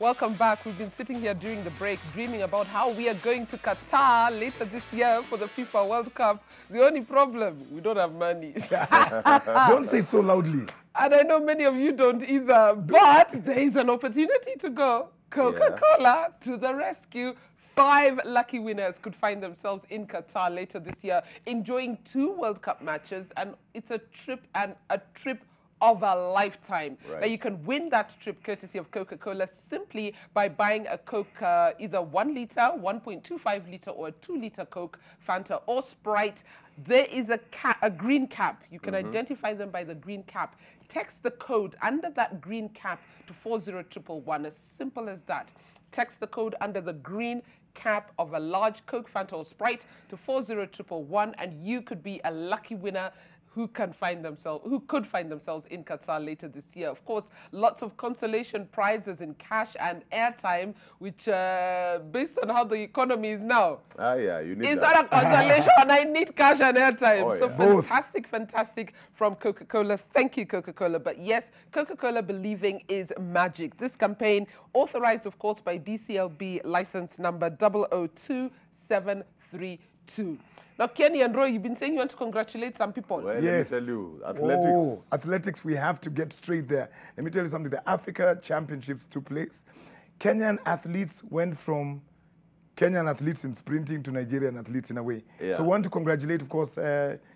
Welcome back. We've been sitting here during the break dreaming about how we are going to Qatar later this year for the FIFA World Cup. The only problem, we don't have money. Don't say it so loudly. And I know many of you don't either, but there is an opportunity to go. Coca-Cola to the rescue. 5 lucky winners could find themselves in Qatar later this year, enjoying 2 World Cup matches, and it's a trip of a lifetime. Right. Now, you can win that trip courtesy of Coca-Cola simply by buying a Coke, either 1 litre, 1.25 litre, or a 2 litre Coke, Fanta, or Sprite. There is a green cap. You can identify them by the green cap. Text the code under that green cap to 40111. As simple as that. Text the code under the green cap of a large Coke, Fanta, or Sprite to 40111, and you could be a lucky winner who could find themselves in Qatar later this year. Of course, lots of consolation prizes in cash and airtime, which, based on how the economy is now, you need is not a consolation. I need cash and airtime. Oh, so yeah. fantastic from Coca-Cola. Thank you, Coca-Cola. But yes, Coca-Cola believing is magic. This campaign, authorized, of course, by BCLB license number 002732. Now, Kenny and Roy, you've been saying you want to congratulate some people. Well, Yes. let me tell you, athletics. Oh, athletics, we have to get straight there. Let me tell you something. The Africa Championships took place. Kenyan athletes went from Kenyan athletes in sprinting to Nigerian athletes in a way. Yeah. So I want to congratulate, of course,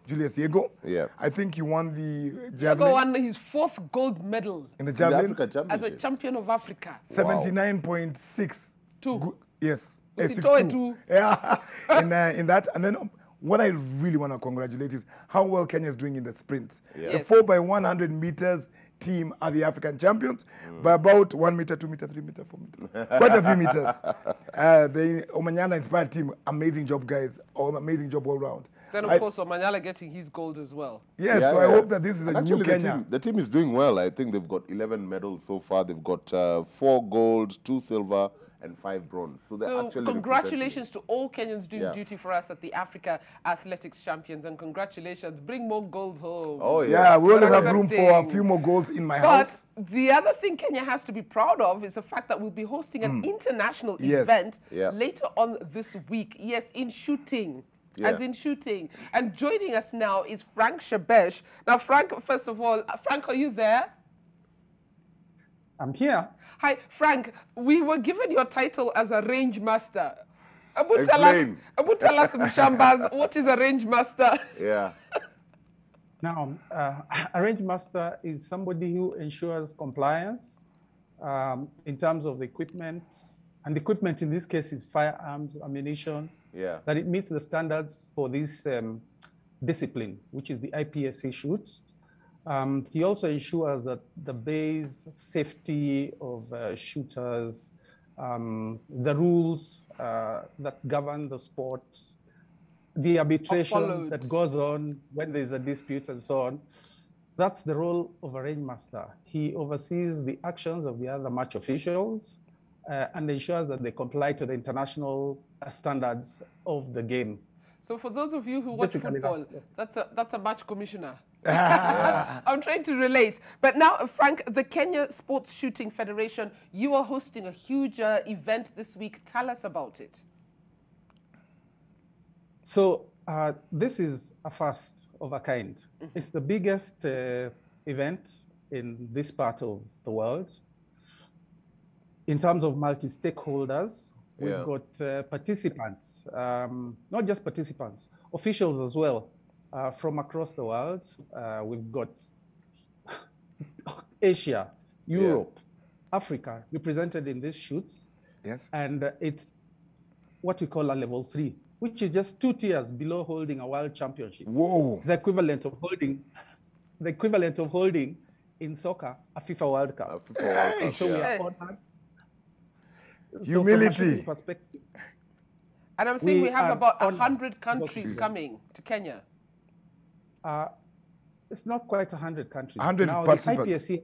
Julius Yego. Yeah. I think he won the Diego javelin. won his 4th gold medal In the The javelin. Africa as a Championships. champion of Africa. 79.6. Two. Yes. Usitoe 62. tu. Yeah. in that. And then what I really want to congratulate is how well Kenya is doing in the sprints. Yeah. The Yes. 4x100 meters team are the African champions by about 1 meter, 2 meter, 3 meter, 4 meter. Quite a few meters. The Omanyala inspired team, amazing job, guys. Amazing job all round. Then, of course, Omanyala getting his gold as well. Yes, Yeah, so I yeah. hope that this is And a new actually, Kenya. the team is doing well. I think they've got 11 medals so far. They've got 4 gold, 2 silver, and 5 bronze. So they're So actually congratulations to all Kenyans doing Yeah. duty for us at the Africa Athletics Champions, and congratulations. Bring more golds home. Oh, Yeah, we only We're have room for a accepting. few more goals in my But house. the other thing Kenya has to be proud of is the fact that we'll be hosting an international Yes. event Yeah. later on this week. Yes, in shooting. As Yeah. in shooting. And joining us now is Frank Shebesh. Now, Frank, first of all, Frank, are you there? I'm here. Hi, Frank. We were given your title as a range master. Explain. Tell us, Mshambas, what is a range master? Yeah. Now, a range master is somebody who ensures compliance in terms of the equipment. And the equipment in this case is firearms, ammunition, Yeah. that it meets the standards for this discipline, which is the IPSC shoots. He also ensures that the base safety of shooters, the rules that govern the sport, the arbitration followed. that goes on when there's a dispute and so on. That's the role of a range master. He oversees the actions of the other match officials and ensures that they comply to the international standards of the game. So for those of you who watch Basically, football, that's- that's a match commissioner. I'm trying to relate. But now, Frank, the Kenya Sports Shooting Federation, you are hosting a huge event this week. Tell us about it. So this is a first of a kind. It's the biggest event in this part of the world. In terms of multi-stakeholders, we've Yeah. got participants, not just participants, officials as well from across the world. We've got Asia, Europe, Africa represented in these shoots. Yes. And it's what we call a level 3, which is just 2 tiers below holding a world championship. Whoa. The equivalent of holding in soccer a FIFA World Cup. FIFA World Cup, So we yeah. are honored. So from a Humility. shooting perspective, And I'm saying we have are about honored 100 to countries host coming to Kenya. it's not quite 100 countries. 100 now, participants. The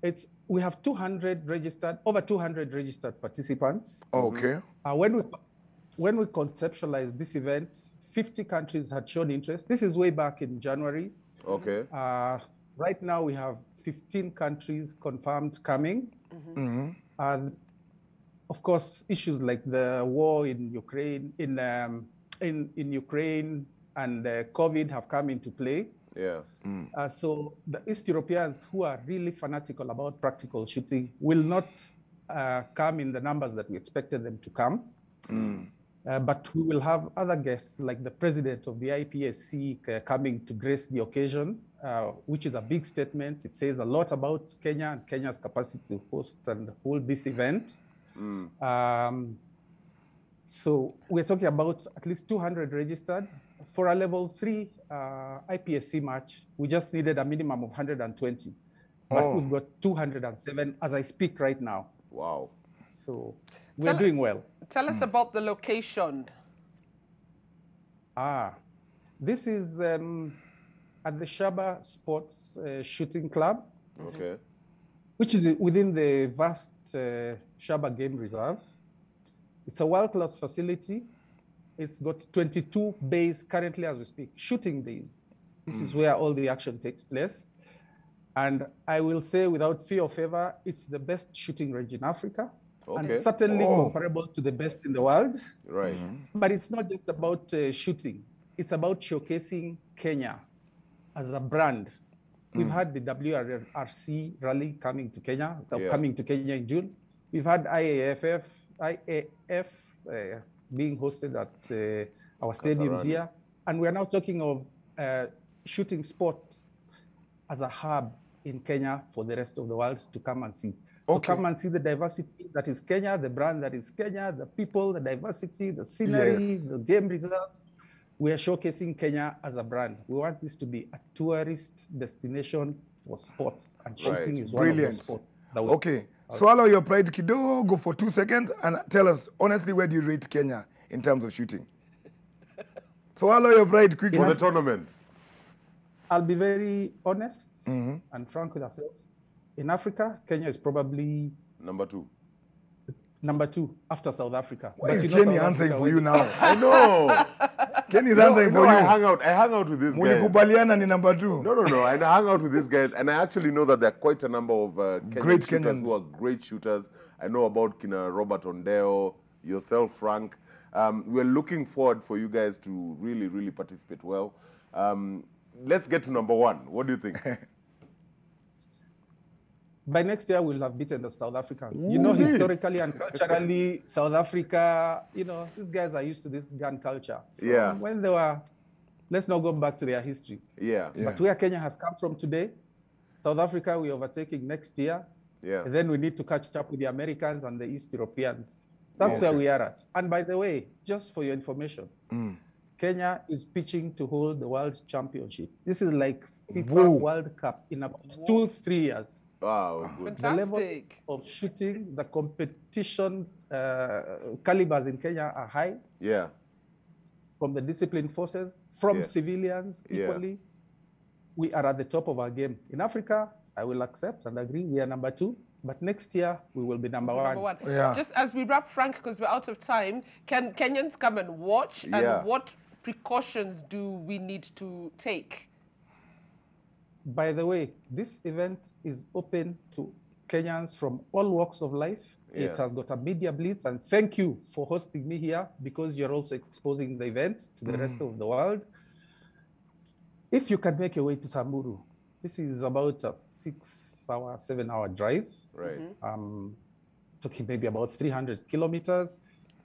IPSC, we have over 200 registered participants. Okay. When we conceptualized this event, 50 countries had shown interest. This is way back in January. Okay. Right now, we have 15 countries confirmed coming. And of course, issues like the war in Ukraine, in Ukraine, and COVID have come into play. Yeah. So the East Europeans who are really fanatical about practical shooting will not come in the numbers that we expected them to come. But we will have other guests like the president of the IPSC coming to grace the occasion, which is a big statement. It says a lot about Kenya and Kenya's capacity to host and hold this event. So we're talking about at least 200 registered. For a level 3 IPSC match, we just needed a minimum of 120. But we've got 207 as I speak right now. Wow. So we're doing well. Tell us about the location. This is at the Shaba Sports Shooting Club, Okay. which is within the vast Shaba Game Reserve. It's a world-class facility. It's got 22 bays currently as we speak, shooting bays. This is where all the action takes place. And I will say without fear of favor, it's the best shooting range in Africa. Okay. And certainly comparable to the best in the world. Right. But it's not just about shooting. It's about showcasing Kenya as a brand. We've had the WRC rally coming to Kenya, coming to Kenya in June. We've had IAF being hosted at our stadiums here. And we are now talking of shooting sports as a hub in Kenya for the rest of the world to come and see. So come and see the diversity that is Kenya, the brand that is Kenya, the people, the diversity, the scenery, the game reserves. We are showcasing Kenya as a brand. We want this to be a tourist destination for sports, and shooting is one of those sports. Okay, swallow your pride kidogo for 2 seconds and tell us, honestly, where do you rate Kenya in terms of shooting? Swallow your pride quickly. For the tournament. I'll be very honest and frank with ourselves. In Africa, Kenya is probably Number 2. number 2 after South Africa. Why is you know Kenny South answering Africa for you now? I know. Kenny's answering for you. I hang out with these guys. Mulikubaliana ni number 2. No. I hang out with these guys, and I actually know that there are quite a number of Kenyan shooters who are great shooters. I know about Kina Robert Ondeo, yourself, Frank. We're looking forward for you guys to really, really participate well. Let's get to number 1. What do you think? By next year, we'll have beaten the South Africans. You know, historically and culturally, South Africa, you know, these guys are used to this gun culture. Yeah. When they were, let's not go back to their history. Yeah. But where Kenya has come from today, South Africa, we're overtaking next year. Yeah. And then we need to catch up with the Americans and the East Europeans. That's where we are at. And by the way, just for your information, Kenya is pitching to hold the World Championship. This is like FIFA World Cup in about 2-3 years. Wow, good. The level of shooting, the competition calibers in Kenya are high. Yeah. From the disciplined forces, from civilians equally. We are at the top of our game. In Africa, I will accept and agree, we are number 2. But next year, we will be number one. Yeah. Just as we wrap, Frank, because we're out of time, can Kenyans come and watch? And what precautions do we need to take? By the way, this event is open to Kenyans from all walks of life. It has got a media blitz, and thank you for hosting me here, because you're also exposing the event to the rest of the world. If you can make your way to Samburu, this is about a 6-hour, 7-hour drive. Right. Talking maybe about 300 kilometers.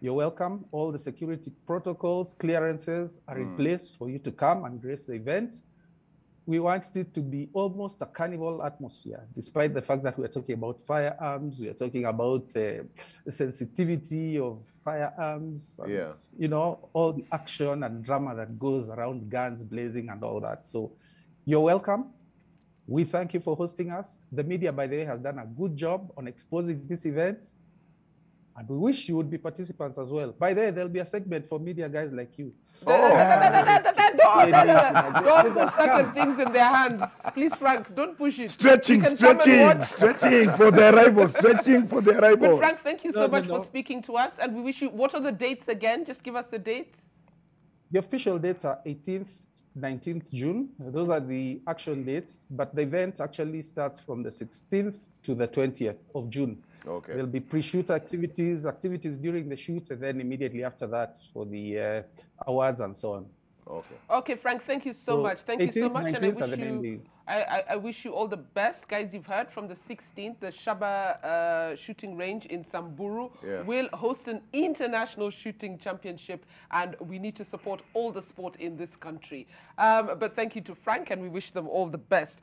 You're welcome. All the security protocols, clearances are in place for you to come and grace the event. We want it to be almost a carnival atmosphere, despite the fact that we are talking about firearms, we are talking about the sensitivity of firearms, and, you know, all the action and drama that goes around guns blazing and all that. So you're welcome. We thank you for hosting us. The media, by the way, has done a good job on exposing this event. And we wish you would be participants as well. By the way, there'll be a segment for media guys like you. Don't put certain things in their hands. Please, Frank, don't push it. Stretching for the arrival. Stretching for the arrival. But Frank, thank you so much for speaking to us. And we wish you, what are the dates again? Just give us the dates. The official dates are 18th, 19th June. Those are the action dates. But the event actually starts from the 16th to the 20th of June. Okay. There'll be pre-shoot activities during the shoot, and then immediately after that for the awards and so on. Okay. Okay, Frank, thank you so much. Thank you so 18th, much. And 19th are the main days. I wish you all the best. Guys, you've heard from the 16th, the Shaba shooting range in Samburu will host an international shooting championship, and we need to support all the sport in this country. But thank you to Frank, and we wish them all the best.